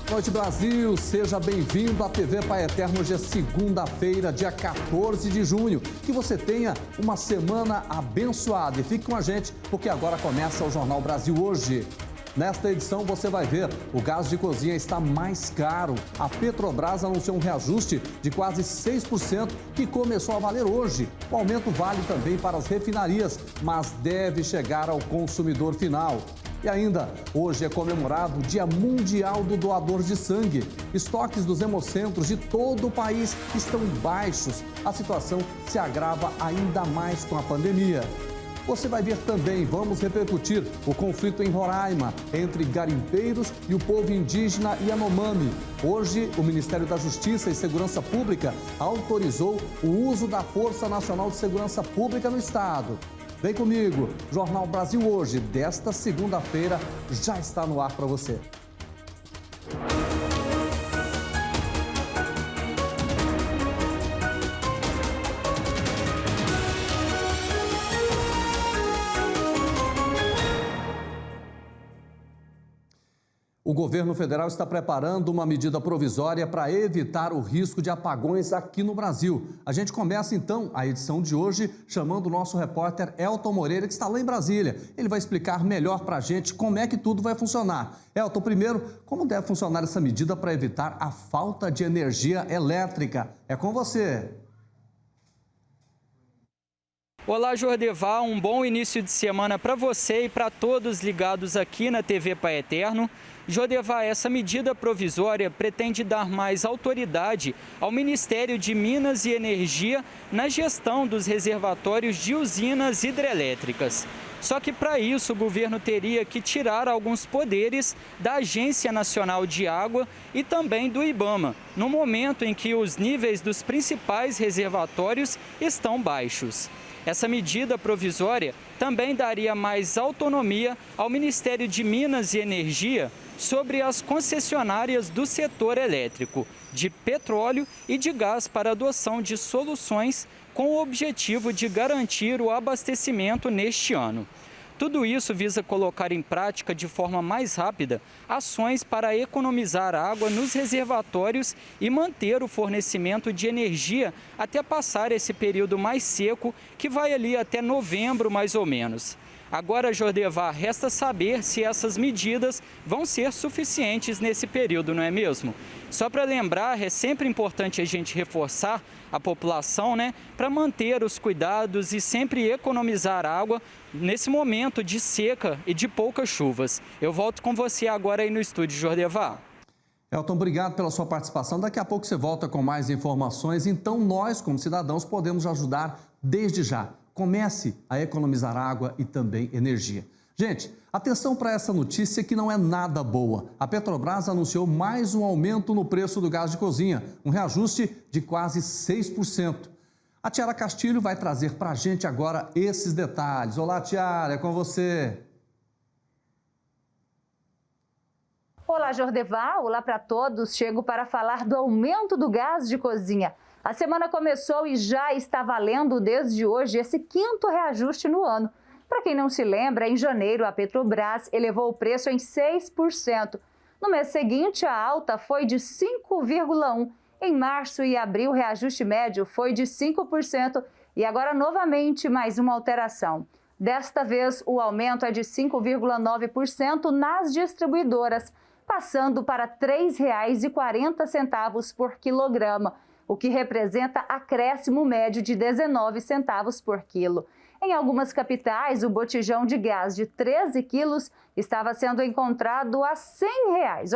Boa noite, Brasil. Seja bem-vindo à TV Pai Eterno. Hoje é segunda-feira, dia 14 de junho. Que você tenha uma semana abençoada. E fique com a gente, porque agora começa o Jornal Brasil Hoje. Nesta edição você vai ver, o gás de cozinha está mais caro. A Petrobras anunciou um reajuste de quase 6% que começou a valer hoje. O aumento vale também para as refinarias, mas deve chegar ao consumidor final. E ainda, hoje é comemorado o Dia Mundial do Doador de Sangue. Estoques dos hemocentros de todo o país estão baixos. A situação se agrava ainda mais com a pandemia. Você vai ver também, vamos repercutir o conflito em Roraima entre garimpeiros e o povo indígena Yanomami. Hoje, o Ministério da Justiça e Segurança Pública autorizou o uso da Força Nacional de Segurança Pública no estado. Vem comigo, Jornal Brasil Hoje, desta segunda-feira, já está no ar para você. O governo federal está preparando uma medida provisória para evitar o risco de apagões aqui no Brasil. A gente começa então a edição de hoje chamando o nosso repórter Elton Moreira, que está lá em Brasília. Ele vai explicar melhor para a gente como é que tudo vai funcionar. Elton, primeiro, como deve funcionar essa medida para evitar a falta de energia elétrica? É com você. Olá, Jordeval, um bom início de semana para você e para todos ligados aqui na TV Pai Eterno. Jordeval, essa medida provisória pretende dar mais autoridade ao Ministério de Minas e Energia na gestão dos reservatórios de usinas hidrelétricas. Só que para isso o governo teria que tirar alguns poderes da Agência Nacional de Água e também do IBAMA, no momento em que os níveis dos principais reservatórios estão baixos. Essa medida provisória também daria mais autonomia ao Ministério de Minas e Energia sobre as concessionárias do setor elétrico, de petróleo e de gás para adoção de soluções com o objetivo de garantir o abastecimento neste ano. Tudo isso visa colocar em prática de forma mais rápida ações para economizar água nos reservatórios e manter o fornecimento de energia até passar esse período mais seco, que vai ali até novembro mais ou menos. Agora, Jordevar, resta saber se essas medidas vão ser suficientes nesse período, não é mesmo? Só para lembrar, é sempre importante a gente reforçar a população, para manter os cuidados e sempre economizar água nesse momento de seca e de poucas chuvas. Eu volto com você agora aí no estúdio, Jordevar. Elton, obrigado pela sua participação. Daqui a pouco você volta com mais informações. Então, nós, como cidadãos, podemos ajudar desde já. Comece a economizar água e também energia. Gente, atenção para essa notícia que não é nada boa. A Petrobras anunciou mais um aumento no preço do gás de cozinha, um reajuste de quase 6%. A Tiara Castilho vai trazer para a gente agora esses detalhes. Olá, Tiara, é com você. Olá, Jordeval. Olá para todos. Chego para falar do aumento do gás de cozinha. A semana começou e já está valendo desde hoje esse quinto reajuste no ano. Para quem não se lembra, em janeiro a Petrobras elevou o preço em 6%. No mês seguinte, a alta foi de 5,1%. Em março e abril, o reajuste médio foi de 5% e agora novamente mais uma alteração. Desta vez, o aumento é de 5,9% nas distribuidoras, passando para R$ 3,40 por quilograma, o que representa acréscimo médio de 19 centavos por quilo. Em algumas capitais, o botijão de gás de 13 quilos estava sendo encontrado a R$ 100,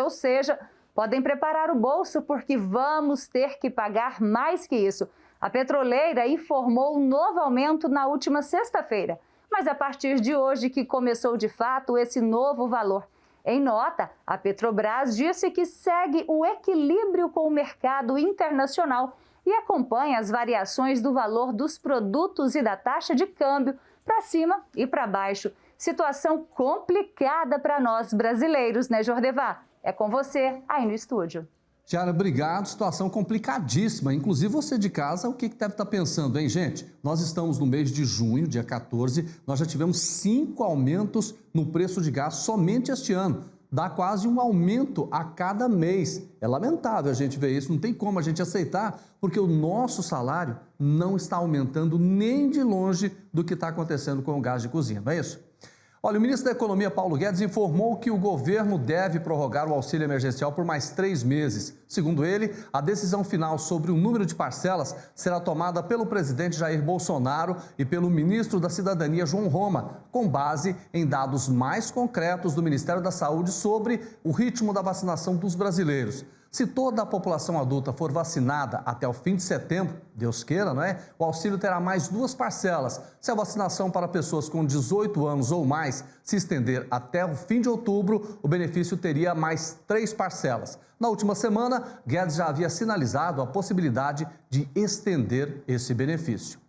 ou seja, podem preparar o bolso porque vamos ter que pagar mais que isso. A petroleira informou um novo aumento na última sexta-feira, mas a partir de hoje que começou de fato esse novo valor. Em nota, a Petrobras disse que segue o equilíbrio com o mercado internacional e acompanha as variações do valor dos produtos e da taxa de câmbio para cima e para baixo. Situação complicada para nós brasileiros, né, Jordevar? É com você aí no estúdio. Tiara, obrigado. Situação complicadíssima. Inclusive você de casa, o que deve estar pensando, hein, gente? Nós estamos no mês de junho, dia 14, nós já tivemos 5 aumentos no preço de gás somente este ano. dá quase um aumento a cada mês. É lamentável a gente ver isso, não tem como a gente aceitar, porque o nosso salário não está aumentando nem de longe do que está acontecendo com o gás de cozinha, não é isso? Olha, o ministro da Economia, Paulo Guedes, informou que o governo deve prorrogar o auxílio emergencial por mais 3 meses. Segundo ele, a decisão final sobre o número de parcelas será tomada pelo presidente Jair Bolsonaro e pelo ministro da Cidadania, João Roma, com base em dados mais concretos do Ministério da Saúde sobre o ritmo da vacinação dos brasileiros. Se toda a população adulta for vacinada até o fim de setembro, Deus queira, não é? O auxílio terá mais 2 parcelas. Se a vacinação para pessoas com 18 anos ou mais se estender até o fim de outubro, o benefício teria mais 3 parcelas. Na última semana, Guedes já havia sinalizado a possibilidade de estender esse benefício.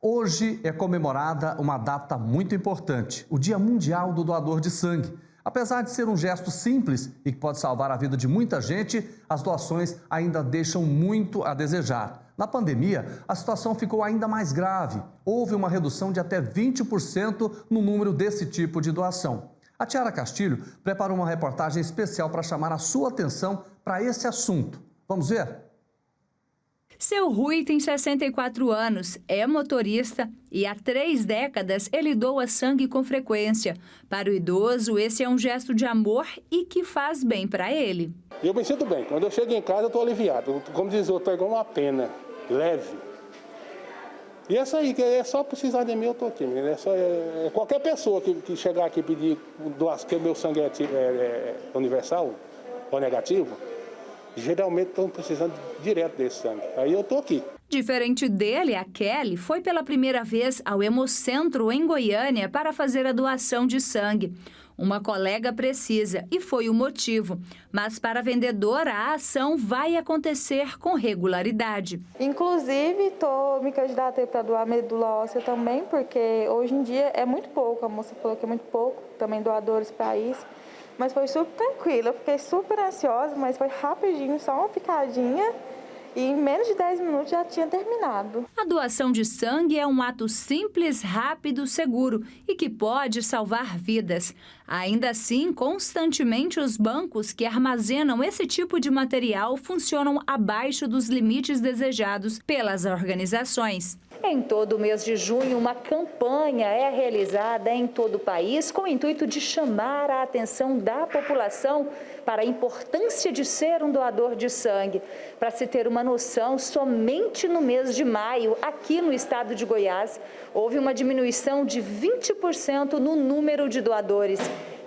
Hoje é comemorada uma data muito importante, o Dia Mundial do Doador de Sangue. Apesar de ser um gesto simples e que pode salvar a vida de muita gente, as doações ainda deixam muito a desejar. Na pandemia, a situação ficou ainda mais grave. Houve uma redução de até 20% no número desse tipo de doação. A Tiara Castilho preparou uma reportagem especial para chamar a sua atenção para esse assunto. Vamos ver? Seu Rui tem 64 anos, é motorista e há 3 décadas ele doa sangue com frequência. Para o idoso, esse é um gesto de amor e que faz bem para ele. Eu me sinto bem. Quando eu chego em casa, eu estou aliviado. Como diz o outro, estou igual uma pena, leve. E essa aí, que é só precisar de mim, eu estou aqui. Qualquer pessoa que chegar aqui e pedir doação, que o meu sangue é universal ou negativo, geralmente estão precisando direto desse sangue. Aí eu estou aqui. Diferente dele, a Kelly foi pela primeira vez ao Hemocentro em Goiânia para fazer a doação de sangue. Uma colega precisa e foi o motivo. Mas para a vendedora, a ação vai acontecer com regularidade. Inclusive, me candidatei para doar medula óssea também, porque hoje em dia é muito pouco. A moça falou que é muito pouco, também doadores para isso. Mas foi super tranquila, eu fiquei super ansiosa, mas foi rapidinho, só uma picadinha e em menos de 10 minutos já tinha terminado. A doação de sangue é um ato simples, rápido, seguro e que pode salvar vidas. Ainda assim, constantemente os bancos que armazenam esse tipo de material funcionam abaixo dos limites desejados pelas organizações. Em todo o mês de junho, uma campanha é realizada em todo o país com o intuito de chamar a atenção da população para a importância de ser um doador de sangue. Para se ter uma noção, somente no mês de maio, aqui no estado de Goiás, houve uma diminuição de 20% no número de doadores.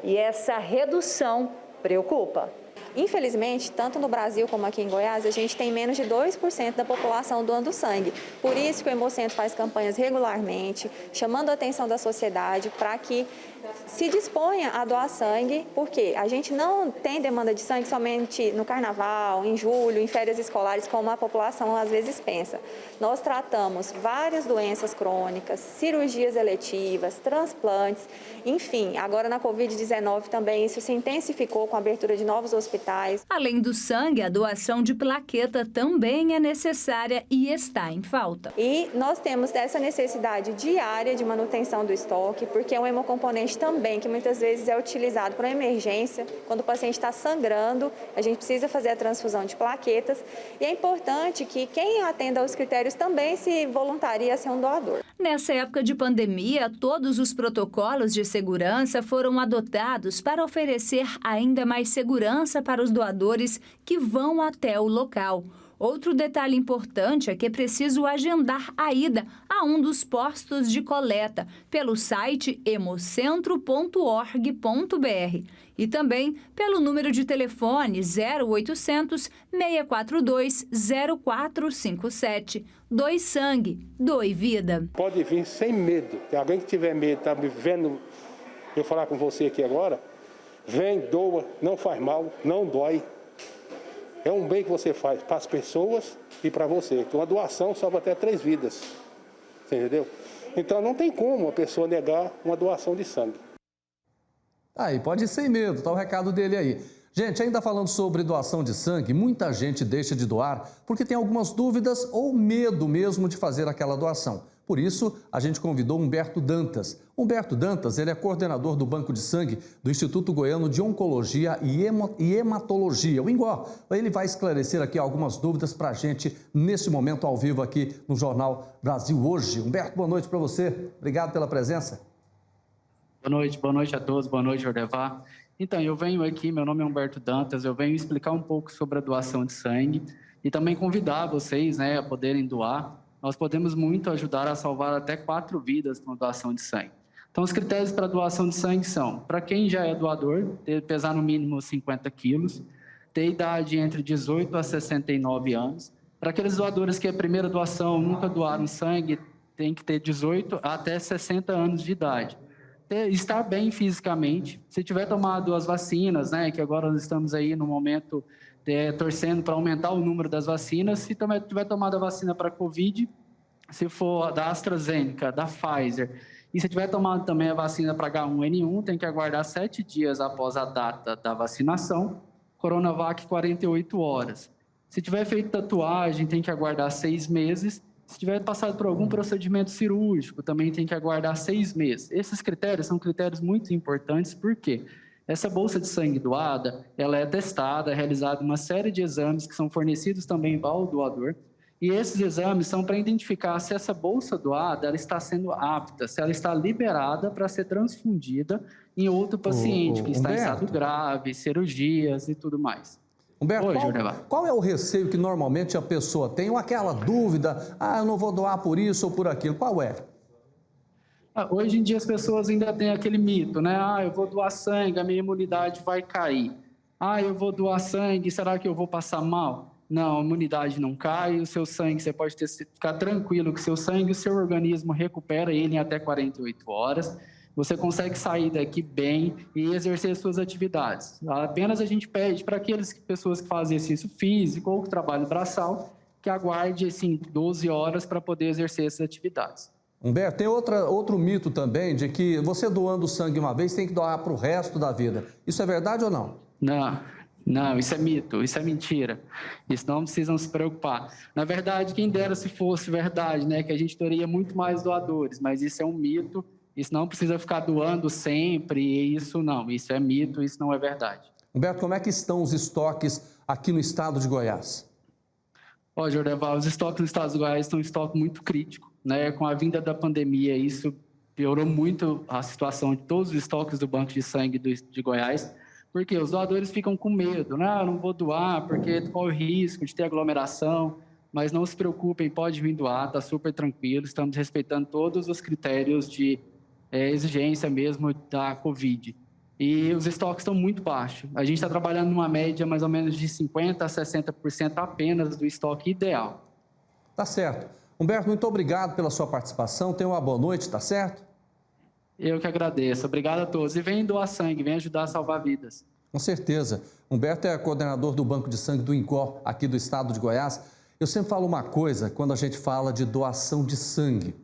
E essa redução preocupa. Infelizmente, tanto no Brasil como aqui em Goiás, a gente tem menos de 2% da população doando sangue. Por isso que o Hemocentro faz campanhas regularmente, chamando a atenção da sociedade para que se disponha a doar sangue, porque a gente não tem demanda de sangue somente no carnaval, em julho, em férias escolares, como a população às vezes pensa. Nós tratamos várias doenças crônicas, cirurgias eletivas, transplantes, enfim, agora na Covid-19 também isso se intensificou com a abertura de novos hospitais. Além do sangue, a doação de plaqueta também é necessária e está em falta. E nós temos essa necessidade diária de manutenção do estoque, porque é um hemocomponente também que muitas vezes é utilizado para emergência, quando o paciente está sangrando, a gente precisa fazer a transfusão de plaquetas e é importante que quem atenda aos critérios também se voluntarie a ser um doador. Nessa época de pandemia, todos os protocolos de segurança foram adotados para oferecer ainda mais segurança para os doadores que vão até o local. Outro detalhe importante é que é preciso agendar a ida a um dos postos de coleta pelo site hemocentro.org.br e também pelo número de telefone 0800 642 0457. Doe sangue, doe vida. Pode vir sem medo. Tem alguém que tiver medo, está me vendo eu falar com você aqui agora, vem, doa, não faz mal, não dói. É um bem que você faz para as pessoas e para você. Uma doação salva até 3 vidas. Você entendeu? Então não tem como a pessoa negar uma doação de sangue. Aí, pode ir sem medo, tá o recado dele aí. Gente, ainda falando sobre doação de sangue, muita gente deixa de doar porque tem algumas dúvidas ou medo mesmo de fazer aquela doação. Por isso, a gente convidou Humberto Dantas. Humberto Dantas, ele é coordenador do Banco de Sangue do Instituto Goiano de Oncologia e Hematologia, o INGO. Ele vai esclarecer aqui algumas dúvidas para a gente nesse momento ao vivo aqui no Jornal Brasil Hoje. Humberto, boa noite para você. Obrigado pela presença. Boa noite a todos, boa noite, Jordevar. Então, eu venho aqui, meu nome é Humberto Dantas, eu venho explicar um pouco sobre a doação de sangue e também convidar vocês, a poderem doar. Nós podemos muito ajudar a salvar até 4 vidas com a doação de sangue. Então, os critérios para doação de sangue são, para quem já é doador, pesar no mínimo 50 quilos, ter idade entre 18 a 69 anos. Para aqueles doadores que é a primeira doação, nunca doaram sangue, tem que ter 18 até 60 anos de idade. Estar bem fisicamente, se tiver tomado as vacinas, que agora nós estamos aí no momento torcendo para aumentar o número das vacinas, se também tiver tomado a vacina para Covid, se for da AstraZeneca, da Pfizer, e se tiver tomado também a vacina para H1N1, tem que aguardar 7 dias após a data da vacinação, Coronavac 48 horas. Se tiver feito tatuagem, tem que aguardar 6 meses. Se tiver passado por algum procedimento cirúrgico, também tem que aguardar 6 meses. Esses critérios são critérios muito importantes, porque essa bolsa de sangue doada, ela é testada, é realizada uma série de exames que são fornecidos também ao doador, e esses exames são para identificar se essa bolsa doada ela está sendo apta, se ela está liberada para ser transfundida em outro paciente que está em estado grave, cirurgias e tudo mais. Humberto, qual é o receio que normalmente a pessoa tem, ou aquela dúvida, eu não vou doar por isso ou por aquilo, qual é? Hoje em dia as pessoas ainda têm aquele mito, eu vou doar sangue, a minha imunidade vai cair. Eu vou doar sangue, será que eu vou passar mal? Não, a imunidade não cai, o seu sangue, você pode ficar tranquilo que seu sangue, o seu organismo recupera ele em até 48 horas. Você consegue sair daqui bem e exercer suas atividades. Apenas a gente pede para aquelas pessoas que fazem exercício físico ou que trabalham braçal, que aguarde 12 horas para poder exercer essas atividades. Humberto, tem outro mito também de que você doando sangue uma vez tem que doar para o resto da vida. Isso é verdade ou não? Não, isso é mito, isso é mentira. Isso não precisam se preocupar. Na verdade, quem dera se fosse verdade, que a gente teria muito mais doadores, mas isso é um mito. Isso não precisa ficar doando sempre, isso é mito, isso não é verdade. Humberto, como é que estão os estoques aqui no estado de Goiás? Jordeval, os estoques no estado de Goiás estão em estoque muito crítico, Com a vinda da pandemia, isso piorou muito a situação de todos os estoques do Banco de Sangue de Goiás, porque os doadores ficam com medo, eu não vou doar porque corre o risco de ter aglomeração, mas não se preocupem, pode vir doar, está super tranquilo, estamos respeitando todos os critérios de exigência mesmo da Covid. E os estoques estão muito baixos. A gente está trabalhando numa média mais ou menos de 50% a 60% apenas do estoque ideal. Tá certo. Humberto, muito obrigado pela sua participação. Tenha uma boa noite, tá certo? Eu que agradeço. Obrigado a todos. E vem doar sangue, vem ajudar a salvar vidas. Com certeza. Humberto é coordenador do Banco de Sangue do INGO, aqui do estado de Goiás. Eu sempre falo uma coisa quando a gente fala de doação de sangue.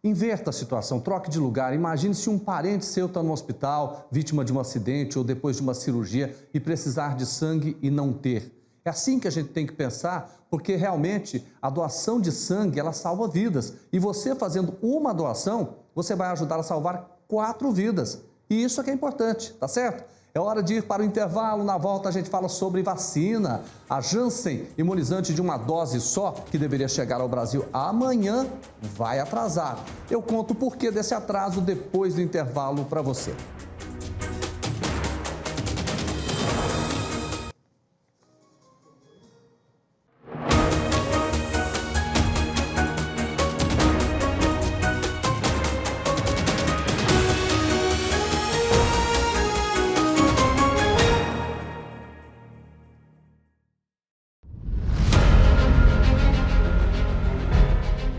Inverta a situação, troque de lugar. Imagine se um parente seu está no hospital, vítima de um acidente ou depois de uma cirurgia e precisar de sangue e não ter. É assim que a gente tem que pensar, porque realmente a doação de sangue, ela salva vidas. E você fazendo uma doação, você vai ajudar a salvar 4 vidas. E isso é que é importante, tá certo? É hora de ir para o intervalo. Na volta a gente fala sobre vacina. A Janssen, imunizante de uma dose só, que deveria chegar ao Brasil amanhã, vai atrasar. Eu conto o porquê desse atraso depois do intervalo para você.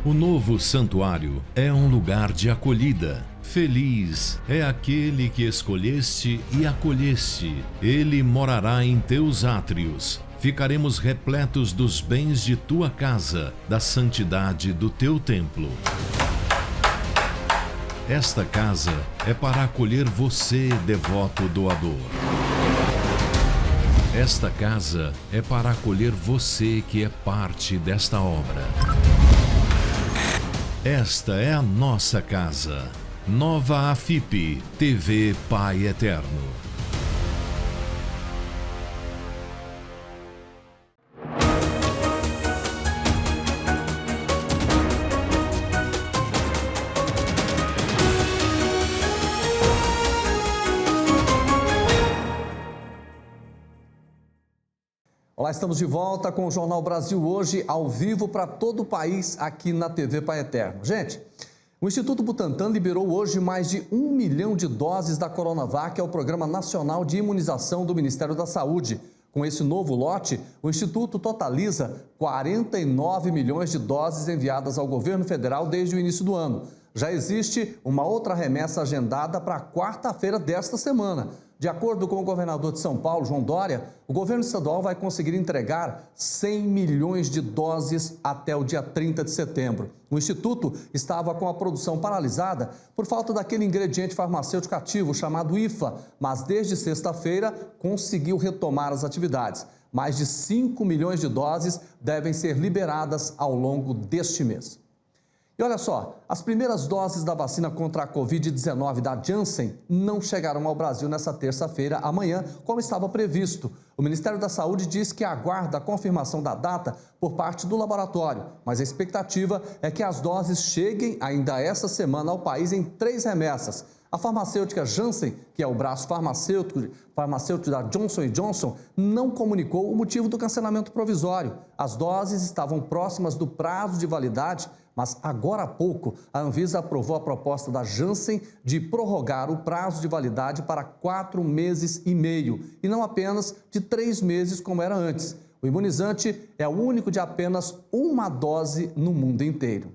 O novo santuário é um lugar de acolhida. Feliz é aquele que escolheste e acolheste. Ele morará em teus átrios. Ficaremos repletos dos bens de tua casa, da santidade do teu templo. Esta casa é para acolher você, devoto doador. Esta casa é para acolher você que é parte desta obra. Esta é a nossa casa. Nova AFIP, TV Pai Eterno. Olá, estamos de volta com o Jornal Brasil Hoje, ao vivo para todo o país, aqui na TV Pai Eterno. Gente, o Instituto Butantan liberou hoje mais de 1 milhão de doses da Coronavac, que é o Programa Nacional de Imunização do Ministério da Saúde. Com esse novo lote, o Instituto totaliza 49 milhões de doses enviadas ao governo federal desde o início do ano. Já existe uma outra remessa agendada para quarta-feira desta semana. De acordo com o governador de São Paulo, João Dória, o governo estadual vai conseguir entregar 100 milhões de doses até o dia 30 de setembro. O Instituto estava com a produção paralisada por falta daquele ingrediente farmacêutico ativo chamado IFA, mas desde sexta-feira conseguiu retomar as atividades. Mais de 5 milhões de doses devem ser liberadas ao longo deste mês. E olha só, as primeiras doses da vacina contra a Covid-19 da Janssen não chegarão ao Brasil nesta terça-feira, amanhã, como estava previsto. O Ministério da Saúde diz que aguarda a confirmação da data por parte do laboratório, mas a expectativa é que as doses cheguem ainda esta semana ao país em 3 remessas. A farmacêutica Janssen, que é o braço farmacêutico da Johnson & Johnson, não comunicou o motivo do cancelamento provisório. As doses estavam próximas do prazo de validade, mas agora há pouco a Anvisa aprovou a proposta da Janssen de prorrogar o prazo de validade para 4 meses e meio, e não apenas de 3 meses como era antes. O imunizante é o único de apenas uma dose no mundo inteiro.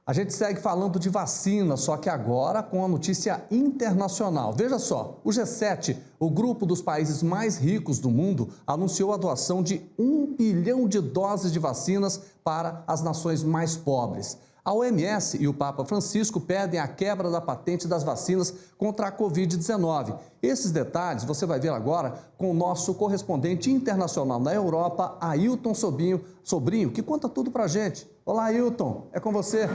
A gente segue falando de vacina, só que agora com a notícia internacional. Veja só, o G7, o grupo dos países mais ricos do mundo, anunciou a doação de 1 bilhão de doses de vacinas para as nações mais pobres. A OMS e o Papa Francisco pedem a quebra da patente das vacinas contra a Covid-19. Esses detalhes você vai ver agora com o nosso correspondente internacional na Europa, Ailton Sobrinho, que conta tudo pra gente. Olá, Ailton, é com você.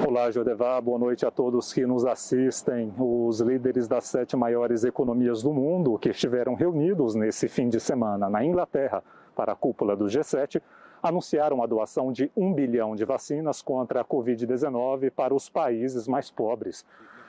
Olá, Jordevá, boa noite a todos que nos assistem. Os líderes das 7 maiores economias do mundo que estiveram reunidos nesse fim de semana na Inglaterra para a cúpula do G7 anunciaram a doação de 1 bilhão de vacinas contra a Covid-19 para os países mais pobres.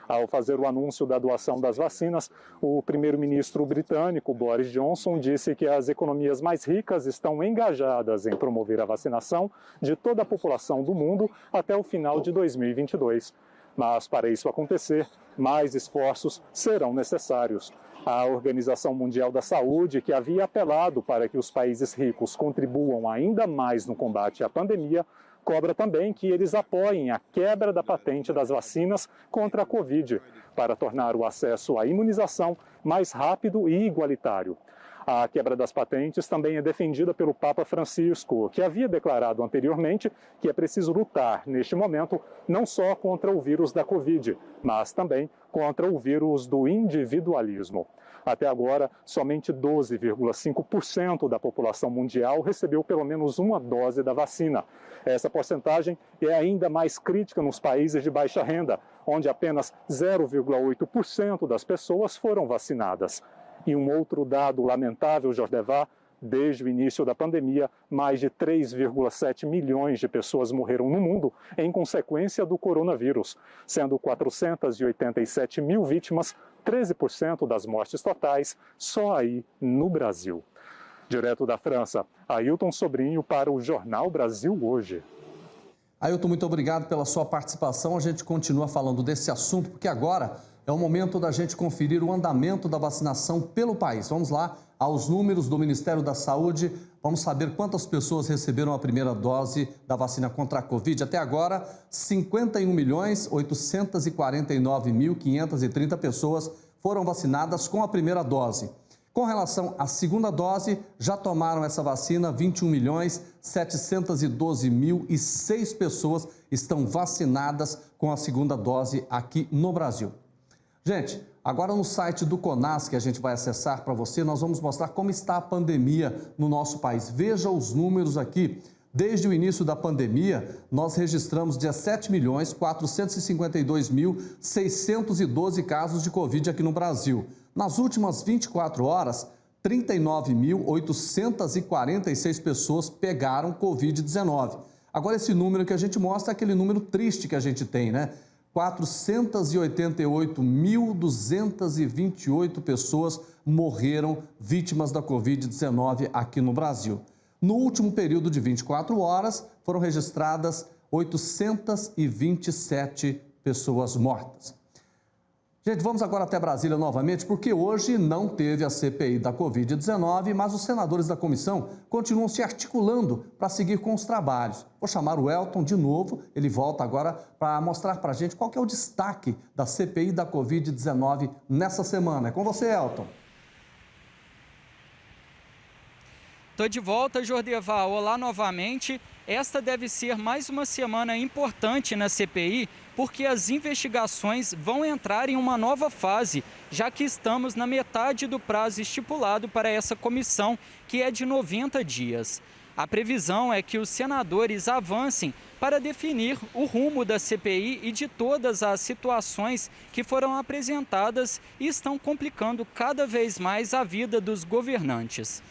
Ao fazer o anúncio da doação das vacinas, o primeiro-ministro britânico Boris Johnson disse que as economias mais ricas estão engajadas em promover a vacinação de toda a população do mundo até o final de 2022. Mas, para isso acontecer, mais esforços serão necessários. A Organização Mundial da Saúde, que havia apelado para que os países ricos contribuam ainda mais no combate à pandemia, cobra também que eles apoiem a quebra da patente das vacinas contra a Covid, para tornar o acesso à imunização mais rápido e igualitário. A quebra das patentes também é defendida pelo Papa Francisco, que havia declarado anteriormente que é preciso lutar, neste momento, não só contra o vírus da Covid, mas também contra o vírus do individualismo. Até agora, somente 12,5% da população mundial recebeu pelo menos uma dose da vacina. Essa porcentagem é ainda mais crítica nos países de baixa renda, onde apenas 0,8% das pessoas foram vacinadas. E um outro dado lamentável, Jordevá, desde o início da pandemia, mais de 3,7 milhões de pessoas morreram no mundo em consequência do coronavírus, sendo 487 mil vítimas, 13% das mortes totais, só aí no Brasil. Direto da França, Ailton Sobrinho para o Jornal Brasil Hoje. Ailton, muito obrigado pela sua participação. A gente continua falando desse assunto, porque agora é o momento da gente conferir o andamento da vacinação pelo país. Vamos lá aos números do Ministério da Saúde. Vamos saber quantas pessoas receberam a primeira dose da vacina contra a Covid. Até agora, 51.849.530 pessoas foram vacinadas com a primeira dose. Com relação à segunda dose, já tomaram essa vacina 21.712.006 pessoas estão vacinadas com a segunda dose aqui no Brasil. Gente, agora no site do CONAS, que a gente vai acessar para você, nós vamos mostrar como está a pandemia no nosso país. Veja os números aqui Desde o início da pandemia, nós registramos 17.452.612 casos de Covid aqui no Brasil. Nas últimas 24 horas, 39.846 pessoas pegaram Covid-19. Agora, esse número que a gente mostra é aquele número triste que a gente tem, né? 488.228 pessoas morreram vítimas da Covid-19 aqui no Brasil. No último período de 24 horas, foram registradas 827 pessoas mortas. Gente, vamos agora até Brasília novamente, porque hoje não teve a CPI da Covid-19, mas os senadores da comissão continuam se articulando para seguir com os trabalhos. Vou chamar o Elton de novo, ele volta agora para mostrar para a gente qual que é o destaque da CPI da Covid-19 nessa semana. É com você, Elton. Estou de volta, Jordeval. Olá novamente. Esta deve ser mais uma semana importante na CPI, porque as investigações vão entrar em uma nova fase, já que estamos na metade do prazo estipulado para essa comissão, que é de 90 dias. A previsão é que os senadores avancem para definir o rumo da CPI e de todas as situações que foram apresentadas e estão complicando cada vez mais a vida dos governantes.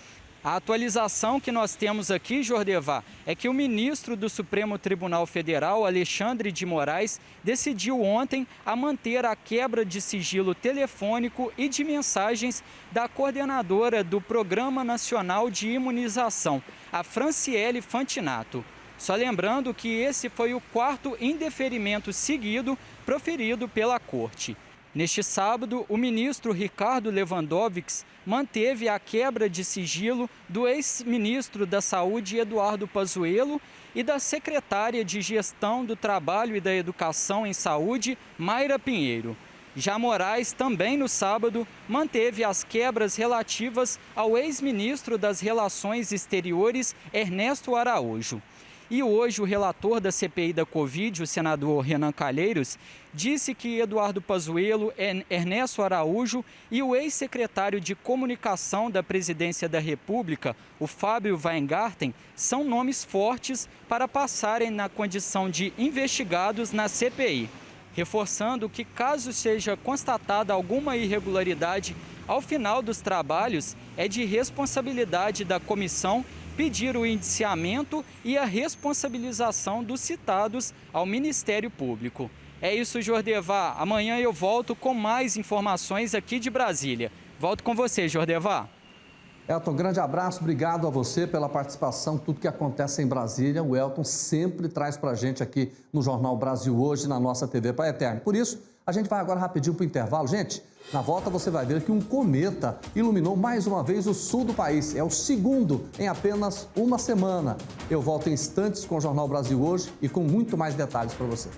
A atualização que nós temos aqui, Jordevá, é que o ministro do Supremo Tribunal Federal, Alexandre de Moraes, decidiu ontem a manter a quebra de sigilo telefônico e de mensagens da coordenadora do Programa Nacional de Imunização, a Franciele Fantinato. Só lembrando que esse foi o 4º indeferimento seguido proferido pela Corte. Neste sábado, o ministro Ricardo Lewandowski manteve a quebra de sigilo do ex-ministro da Saúde, Eduardo Pazuello, e da secretária de Gestão do Trabalho e da Educação em Saúde, Mayra Pinheiro. Já Moraes, também no sábado, manteve as quebras relativas ao ex-ministro das Relações Exteriores, Ernesto Araújo. E hoje o relator da CPI da Covid, o senador Renan Calheiros, disse que Eduardo Pazuello, Ernesto Araújo e o ex-secretário de Comunicação da Presidência da República, o Fábio Weingarten, são nomes fortes para passarem na condição de investigados na CPI, reforçando que, caso seja constatada alguma irregularidade ao final dos trabalhos, é de responsabilidade da comissão pedir o indiciamento e a responsabilização dos citados ao Ministério Público. É isso, Jordevá. Amanhã eu volto com mais informações aqui de Brasília. Volto com você, Jordevá. Elton, um grande abraço, obrigado a você pela participação, tudo que acontece em Brasília. O Elton sempre traz para a gente aqui no Jornal Brasil Hoje, na nossa TV Pai Eterno. Por isso, a gente vai agora rapidinho para o intervalo. Gente, na volta você vai ver que um cometa iluminou mais uma vez o sul do país. É o segundo em apenas uma semana. Eu volto em instantes com o Jornal Brasil Hoje e com muito mais detalhes para você.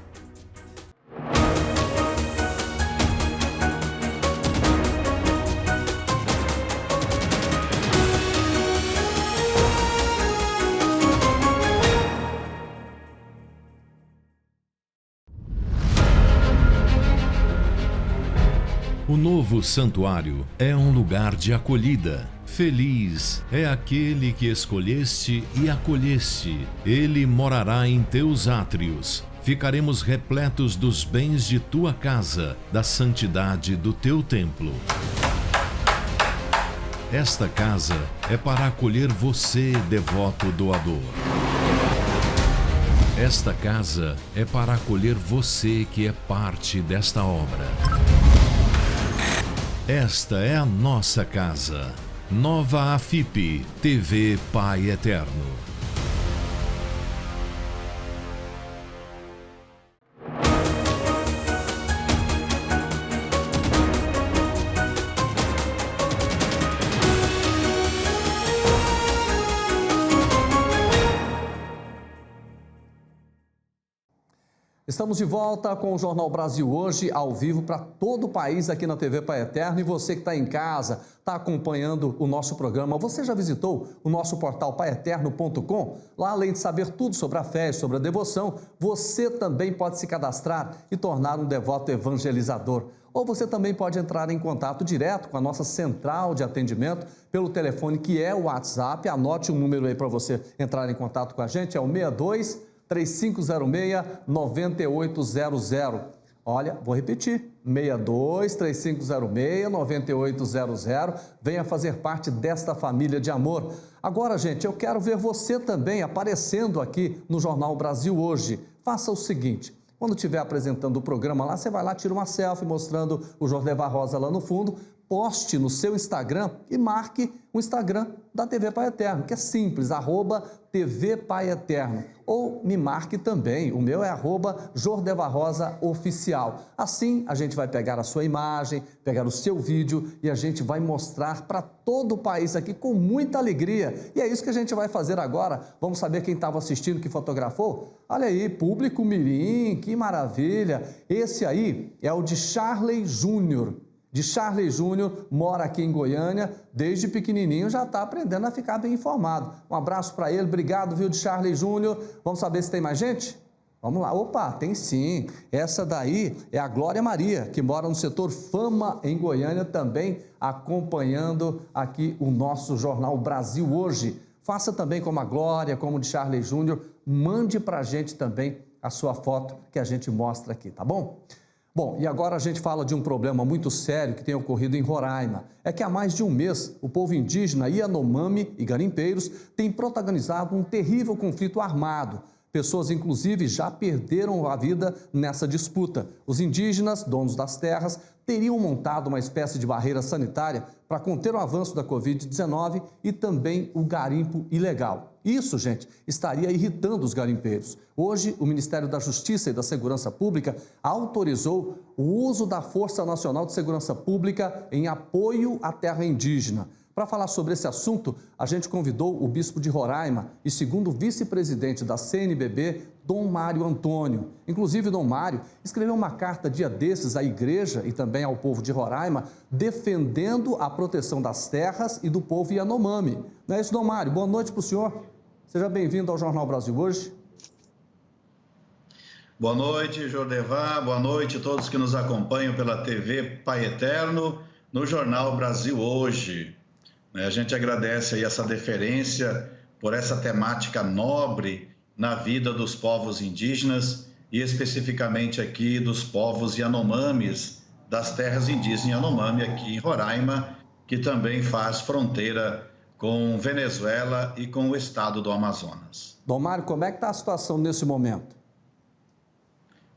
O novo santuário é um lugar de acolhida. Feliz é aquele que escolheste e acolheste. Ele morará em teus átrios. Ficaremos repletos dos bens de tua casa, da santidade do teu templo. Esta casa é para acolher você, devoto doador. Esta casa é para acolher você que é parte desta obra. Esta é a nossa casa. Nova AFIP, TV Pai Eterno. Estamos de volta com o Jornal Brasil Hoje, ao vivo para todo o país aqui na TV Pai Eterno. E você que está em casa, está acompanhando o nosso programa, você já visitou o nosso portal paieterno.com? Lá, além de saber tudo sobre a fé e sobre a devoção, você também pode se cadastrar e tornar um devoto evangelizador. Ou você também pode entrar em contato direto com a nossa central de atendimento pelo telefone que é o WhatsApp. Anote o número aí para você entrar em contato com a gente, é o 62-3506-9800. Olha, vou repetir, 62-3506-9800. Venha fazer parte desta família de amor. Agora, gente, eu quero ver você também aparecendo aqui no Jornal Brasil Hoje. Faça o seguinte, quando estiver apresentando o programa lá, você vai lá, tira uma selfie mostrando o Jordevar Rosa lá no fundo, poste no seu Instagram e marque o Instagram da TV Pai Eterno, que é simples, @TV Pai Eterno. Ou me marque também, o meu é @JordevarRosaOficial. Assim, a gente vai pegar a sua imagem, pegar o seu vídeo e a gente vai mostrar para todo o país aqui com muita alegria. E é isso que a gente vai fazer agora. Vamos saber quem estava assistindo, que fotografou? Olha aí, público mirim, que maravilha. Esse aí é o de Charley Júnior. De Charley Júnior, mora aqui em Goiânia, desde pequenininho já está aprendendo a ficar bem informado. Um abraço para ele, obrigado, viu, de Charley Júnior. Vamos saber se tem mais gente? Vamos lá, opa, tem sim. Essa daí é a Glória Maria, que mora no setor Fama, em Goiânia, também acompanhando aqui o nosso Jornal Brasil Hoje. Faça também como a Glória, como o de Charley Júnior, mande para a gente também a sua foto que a gente mostra aqui, tá bom? Bom, e agora a gente fala de um problema muito sério que tem ocorrido em Roraima. É que há mais de um mês, o povo indígena Yanomami e garimpeiros têm protagonizado um terrível conflito armado. Pessoas, inclusive, já perderam a vida nessa disputa. Os indígenas, donos das terras, teriam montado uma espécie de barreira sanitária para conter o avanço da Covid-19 e também o garimpo ilegal. Isso, gente, estaria irritando os garimpeiros. Hoje, o Ministério da Justiça e da Segurança Pública autorizou o uso da Força Nacional de Segurança Pública em apoio à terra indígena. Para falar sobre esse assunto, a gente convidou o bispo de Roraima e segundo vice-presidente da CNBB, Dom Mário Antônio. Inclusive, Dom Mário escreveu uma carta dia desses à igreja e também ao povo de Roraima, defendendo a proteção das terras e do povo Yanomami. Não é isso, Dom Mário? Boa noite para o senhor. Seja bem-vindo ao Jornal Brasil Hoje. Boa noite, Jordevar. Boa noite a todos que nos acompanham pela TV Pai Eterno no Jornal Brasil Hoje. A gente agradece aí essa deferência por essa temática nobre na vida dos povos indígenas e especificamente aqui dos povos Yanomamis, das terras indígenas Yanomami aqui em Roraima, que também faz fronteira com Venezuela e com o estado do Amazonas. Dom Mário, como é que está a situação nesse momento?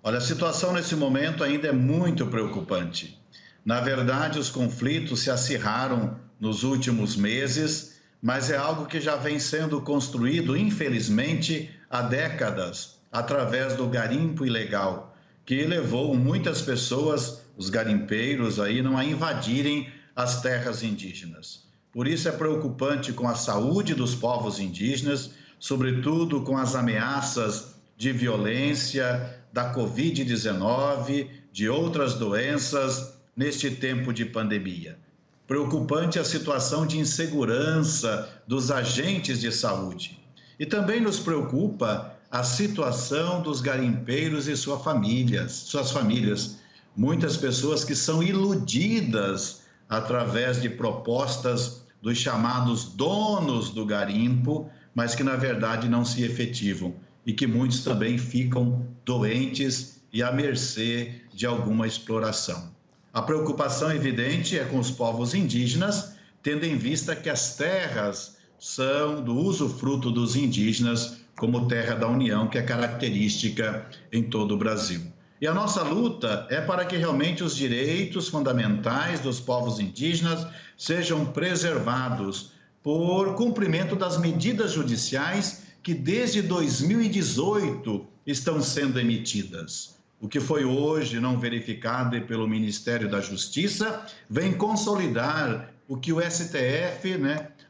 Olha, a situação nesse momento ainda é muito preocupante. Na verdade, os conflitos se acirraram nos últimos meses, mas é algo que já vem sendo construído, infelizmente, há décadas, através do garimpo ilegal, que levou muitas pessoas, os garimpeiros, aí, não a invadirem as terras indígenas. Por isso é preocupante com a saúde dos povos indígenas, sobretudo com as ameaças de violência, da Covid-19, de outras doenças, neste tempo de pandemia. Preocupante a situação de insegurança dos agentes de saúde. E também nos preocupa a situação dos garimpeiros e suas famílias. Muitas pessoas que são iludidas através de propostas dos chamados donos do garimpo, mas que na verdade não se efetivam e que muitos também ficam doentes e à mercê de alguma exploração. A preocupação evidente é com os povos indígenas, tendo em vista que as terras são do usufruto dos indígenas como terra da União, que é característica em todo o Brasil. E a nossa luta é para que realmente os direitos fundamentais dos povos indígenas sejam preservados por cumprimento das medidas judiciais que desde 2018 estão sendo emitidas. O que foi hoje não verificado pelo Ministério da Justiça vem consolidar o que o STF,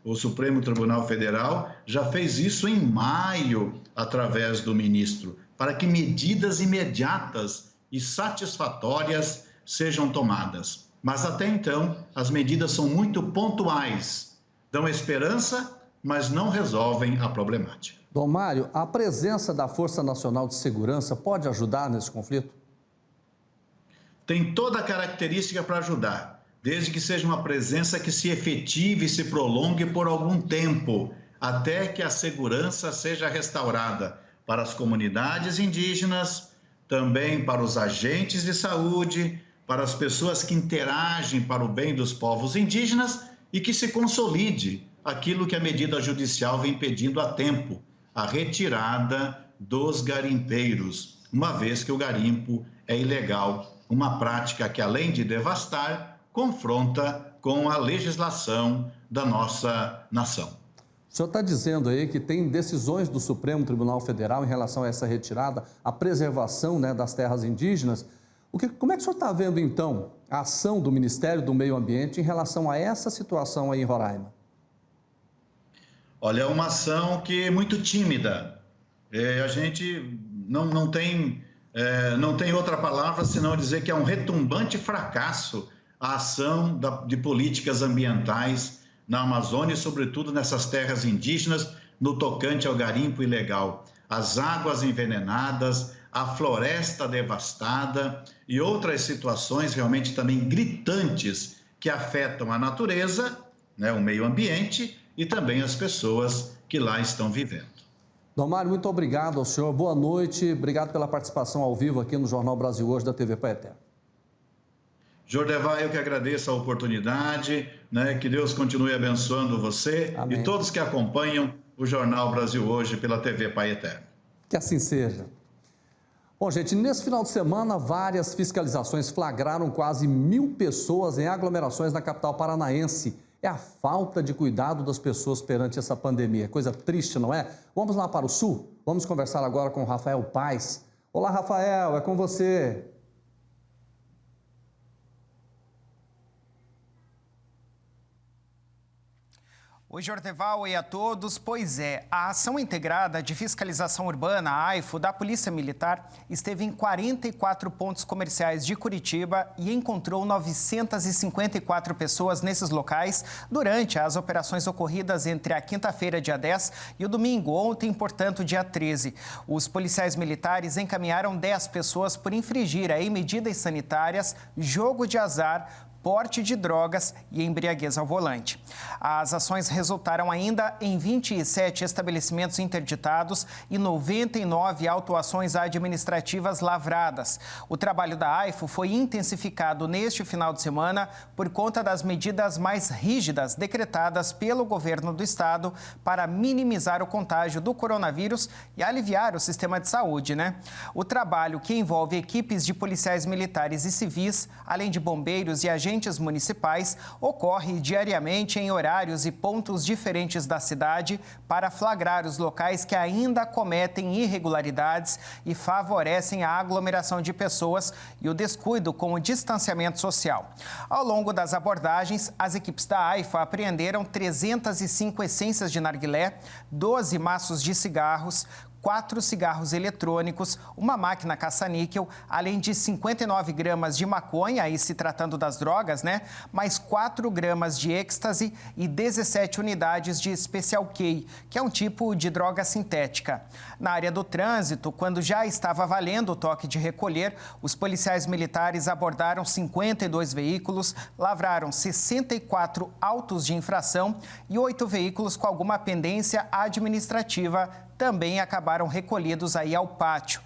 o Supremo Tribunal Federal, já fez isso em maio, através do ministro, para que medidas imediatas e satisfatórias sejam tomadas. Mas até então, as medidas são muito pontuais, dão esperança, mas não resolvem a problemática. Dom Mário, a presença da Força Nacional de Segurança pode ajudar nesse conflito? Tem toda a característica para ajudar, desde que seja uma presença que se efetive e se prolongue por algum tempo, até que a segurança seja restaurada para as comunidades indígenas, também para os agentes de saúde, para as pessoas que interagem para o bem dos povos indígenas e que se consolide aquilo que a medida judicial vem pedindo há tempo, a retirada dos garimpeiros, uma vez que o garimpo é ilegal, uma prática que, além de devastar, confronta com a legislação da nossa nação. O senhor está dizendo aí que tem decisões do Supremo Tribunal Federal em relação a essa retirada, a preservação, né, das terras indígenas. Como é que o senhor está vendo, então, a ação do Ministério do Meio Ambiente em relação a essa situação aí em Roraima? Olha, é uma ação que é muito tímida. A gente não tem outra palavra senão dizer que é um retumbante fracasso a ação de políticas ambientais na Amazônia e, sobretudo, nessas terras indígenas, no tocante ao garimpo ilegal. As águas envenenadas, a floresta devastada e outras situações realmente também gritantes que afetam a natureza, né, o meio ambiente e também as pessoas que lá estão vivendo. Dom Mário, muito obrigado ao senhor, boa noite, obrigado pela participação ao vivo aqui no Jornal Brasil Hoje da TV Paeterno. Jordevar, eu que agradeço a oportunidade, né? Que Deus continue abençoando você. Amém. E todos que acompanham o Jornal Brasil Hoje pela TV Paeterno. Que assim seja. Bom, gente, nesse final de semana, várias fiscalizações flagraram quase 1.000 pessoas em aglomerações na capital paranaense. É a falta de cuidado das pessoas perante essa pandemia. Coisa triste, não é? Vamos lá para o Sul? Vamos conversar agora com o Rafael Paes. Olá, Rafael, é com você. Oi, Jordeval, e a todos. Pois é, a Ação Integrada de Fiscalização Urbana, a AIFO, da Polícia Militar, esteve em 44 pontos comerciais de Curitiba e encontrou 954 pessoas nesses locais durante as operações ocorridas entre a quinta-feira, dia 10, e o domingo, ontem, portanto, dia 13. Os policiais militares encaminharam 10 pessoas por infringir aí medidas sanitárias, jogo de azar, porte de drogas e embriaguez ao volante. As ações resultaram ainda em 27 estabelecimentos interditados e 99 autuações administrativas lavradas. O trabalho da AIFO foi intensificado neste final de semana por conta das medidas mais rígidas decretadas pelo governo do estado para minimizar o contágio do coronavírus e aliviar o sistema de saúde, né? O trabalho, que envolve equipes de policiais militares e civis, além de bombeiros e agentes municipais, ocorre diariamente em horários e pontos diferentes da cidade para flagrar os locais que ainda cometem irregularidades e favorecem a aglomeração de pessoas e o descuido com o distanciamento social. Ao longo das abordagens, as equipes da AIFA apreenderam 305 essências de narguilé, 12 maços de cigarros, 4 cigarros eletrônicos, uma máquina caça-níquel, além de 59 gramas de maconha, aí se tratando das drogas, né? Mais 4 gramas de êxtase e 17 unidades de Special K, que é um tipo de droga sintética. Na área do trânsito, quando já estava valendo o toque de recolher, os policiais militares abordaram 52 veículos, lavraram 64 autos de infração e 8 veículos com alguma pendência administrativa também acabaram recolhidos aí ao pátio.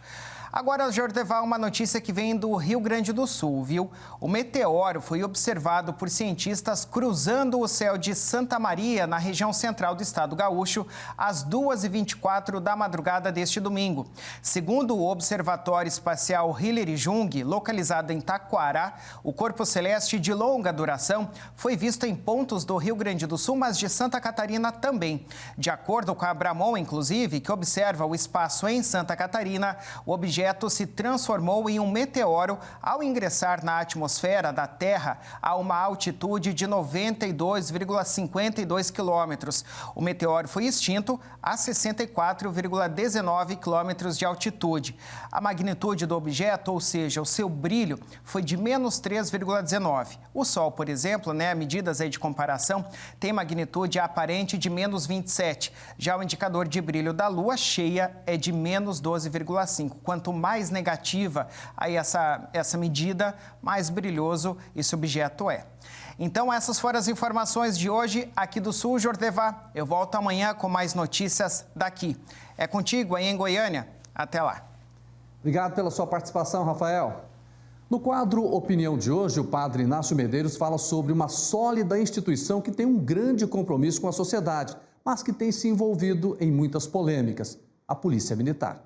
Agora, Jordeval, uma notícia que vem do Rio Grande do Sul, viu? O meteoro foi observado por cientistas cruzando o céu de Santa Maria, na região central do estado gaúcho, às 2h24 da madrugada deste domingo. Segundo o Observatório Espacial Hillary-Jung, localizado em Taquará, o corpo celeste de longa duração foi visto em pontos do Rio Grande do Sul, mas de Santa Catarina também. De acordo com a Abramon, inclusive, que observa o espaço em Santa Catarina, o objeto objeto se transformou em um meteoro ao ingressar na atmosfera da Terra a uma altitude de 92,52 quilômetros. O meteoro foi extinto a 64,19 quilômetros de altitude. A magnitude do objeto, ou seja, o seu brilho, foi de menos 3,19. O Sol, por exemplo, medidas aí de comparação, tem magnitude aparente de menos 27. Já o indicador de brilho da Lua cheia é de menos 12,5. Quanto mais negativa aí essa medida, mais brilhoso esse objeto é. Então, essas foram as informações de hoje aqui do Sul, Jordevá. Eu volto amanhã com mais notícias daqui. É contigo aí em Goiânia. Até lá. Obrigado pela sua participação, Rafael. No quadro Opinião de hoje, o padre Inácio Medeiros fala sobre uma sólida instituição que tem um grande compromisso com a sociedade, mas que tem se envolvido em muitas polêmicas: a Polícia Militar.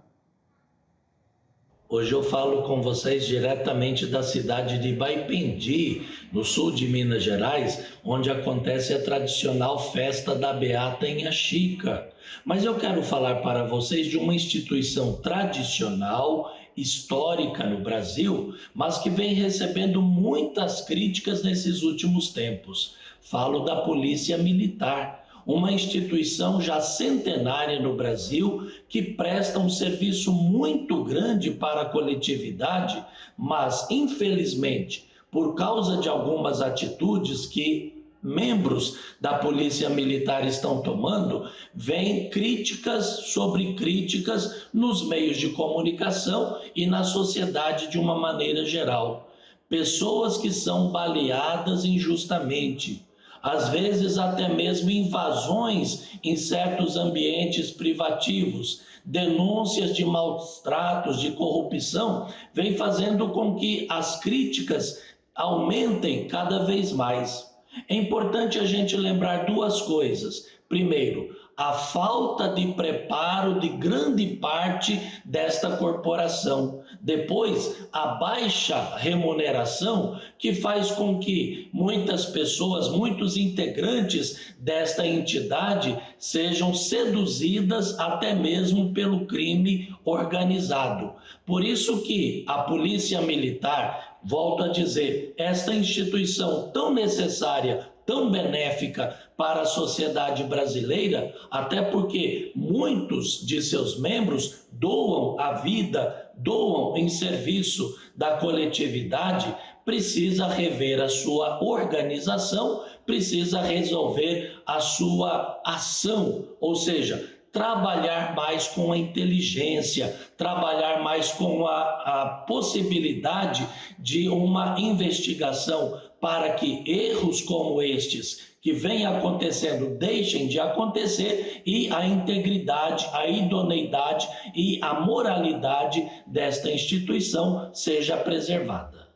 Hoje eu falo com vocês diretamente da cidade de Baipendi, no sul de Minas Gerais, onde acontece a tradicional festa da Beata em Axica. Mas eu quero falar para vocês de uma instituição tradicional, histórica no Brasil, mas que vem recebendo muitas críticas nesses últimos tempos. Falo da Polícia Militar, uma instituição já centenária no Brasil que presta um serviço muito grande para a coletividade, mas, infelizmente, por causa de algumas atitudes que membros da Polícia Militar estão tomando, vêm críticas sobre críticas nos meios de comunicação e na sociedade de uma maneira geral. Pessoas que são baleadas injustamente, às vezes até mesmo invasões em certos ambientes privativos, denúncias de maus tratos, de corrupção, vem fazendo com que as críticas aumentem cada vez mais. É importante a gente lembrar duas coisas. Primeiro, a falta de preparo de grande parte desta corporação. Depois, a baixa remuneração que faz com que muitas pessoas, muitos integrantes desta entidade sejam seduzidas até mesmo pelo crime organizado. Por isso que a Polícia Militar, volto a dizer, esta instituição tão necessária, tão benéfica para a sociedade brasileira, até porque muitos de seus membros doam a vida, doam em serviço da coletividade, precisa rever a sua organização, precisa resolver a sua ação, ou seja, trabalhar mais com a inteligência, trabalhar mais com a possibilidade de uma investigação para que erros como estes que vêm acontecendo deixem de acontecer e a integridade, a idoneidade e a moralidade desta instituição seja preservada.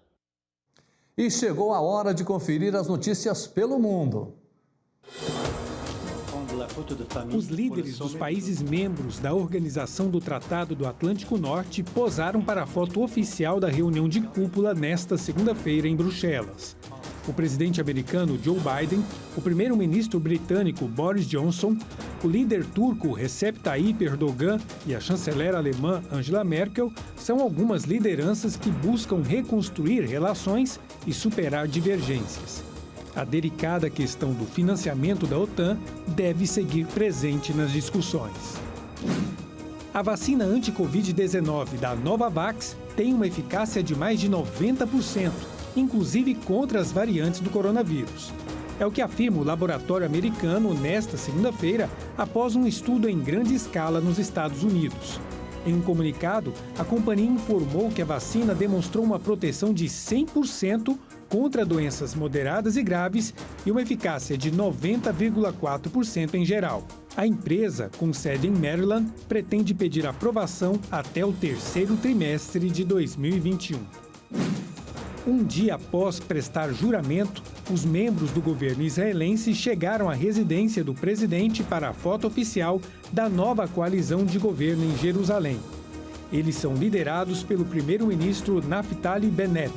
E chegou a hora de conferir as notícias pelo mundo. Os líderes dos países membros da Organização do Tratado do Atlântico Norte posaram para a foto oficial da reunião de cúpula nesta segunda-feira em Bruxelas. O presidente americano Joe Biden, o primeiro-ministro britânico Boris Johnson, o líder turco Recep Tayyip Erdogan e a chanceler alemã Angela Merkel são algumas lideranças que buscam reconstruir relações e superar divergências. A delicada questão do financiamento da OTAN deve seguir presente nas discussões. A vacina anti-Covid-19 da Novavax tem uma eficácia de mais de 90%, inclusive contra as variantes do coronavírus. É o que afirma o laboratório americano nesta segunda-feira, após um estudo em grande escala nos Estados Unidos. Em um comunicado, a companhia informou que a vacina demonstrou uma proteção de 100% contra doenças moderadas e graves e uma eficácia de 90,4% em geral. A empresa, com sede em Maryland, pretende pedir aprovação até o terceiro trimestre de 2021. Um dia após prestar juramento, os membros do governo israelense chegaram à residência do presidente para a foto oficial da nova coalizão de governo em Jerusalém. Eles são liderados pelo primeiro-ministro Naftali Bennett.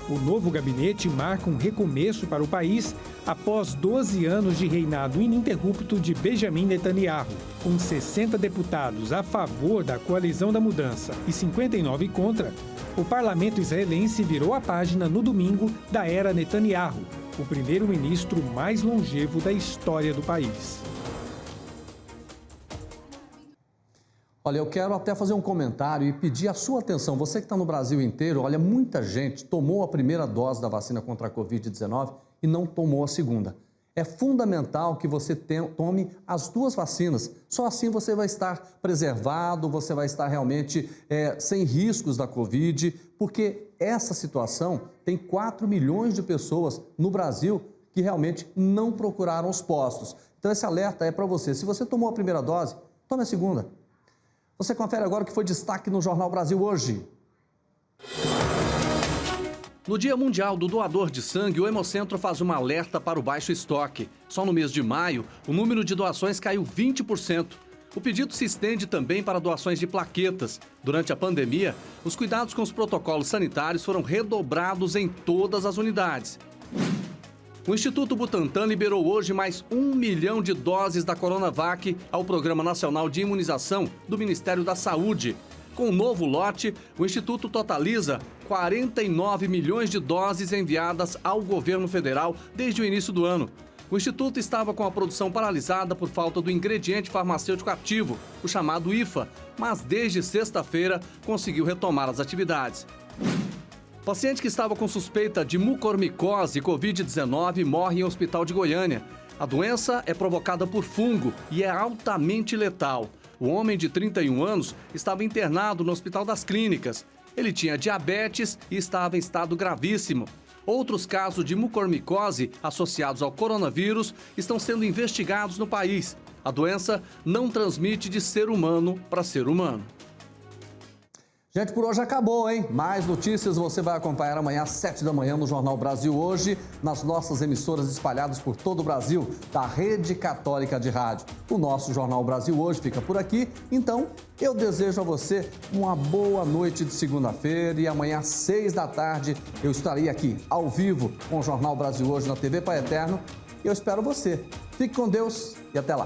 O novo gabinete marca um recomeço para o país após 12 anos de reinado ininterrupto de Benjamin Netanyahu. Com 60 deputados a favor da coalizão da mudança e 59 contra, o parlamento israelense virou a página no domingo da era Netanyahu, o primeiro-ministro mais longevo da história do país. Olha, eu quero até fazer um comentário e pedir a sua atenção. Você que está no Brasil inteiro, olha, muita gente tomou a primeira dose da vacina contra a Covid-19 e não tomou a segunda. É fundamental que você tome as duas vacinas. Só assim você vai estar preservado, você vai estar realmente sem riscos da Covid, porque essa situação tem 4 milhões de pessoas no Brasil que realmente não procuraram os postos. Então esse alerta é para você. Se você tomou a primeira dose, tome a segunda. Você confere agora o que foi destaque no Jornal Brasil hoje. No Dia Mundial do Doador de Sangue, o Hemocentro faz um alerta para o baixo estoque. Só no mês de maio, o número de doações caiu 20%. O pedido se estende também para doações de plaquetas. Durante a pandemia, os cuidados com os protocolos sanitários foram redobrados em todas as unidades. O Instituto Butantan liberou hoje mais 1 milhão de doses da Coronavac ao Programa Nacional de Imunização do Ministério da Saúde. Com o novo lote, o Instituto totaliza 49 milhões de doses enviadas ao governo federal desde o início do ano. O Instituto estava com a produção paralisada por falta do ingrediente farmacêutico ativo, o chamado IFA, mas desde sexta-feira conseguiu retomar as atividades. Paciente que estava com suspeita de mucormicose Covid-19 morre em hospital de Goiânia. A doença é provocada por fungo e é altamente letal. O homem de 31 anos estava internado no Hospital das Clínicas. Ele tinha diabetes e estava em estado gravíssimo. Outros casos de mucormicose associados ao coronavírus estão sendo investigados no país. A doença não transmite de ser humano para ser humano. Gente, por hoje acabou, hein? Mais notícias você vai acompanhar amanhã às 7 da manhã no Jornal Brasil Hoje, nas nossas emissoras espalhadas por todo o Brasil, da Rede Católica de Rádio. O nosso Jornal Brasil Hoje fica por aqui, então eu desejo a você uma boa noite de segunda-feira e amanhã às 6 da tarde eu estarei aqui, ao vivo, com o Jornal Brasil Hoje na TV Pai Eterno. Eu espero você. Fique com Deus e até lá.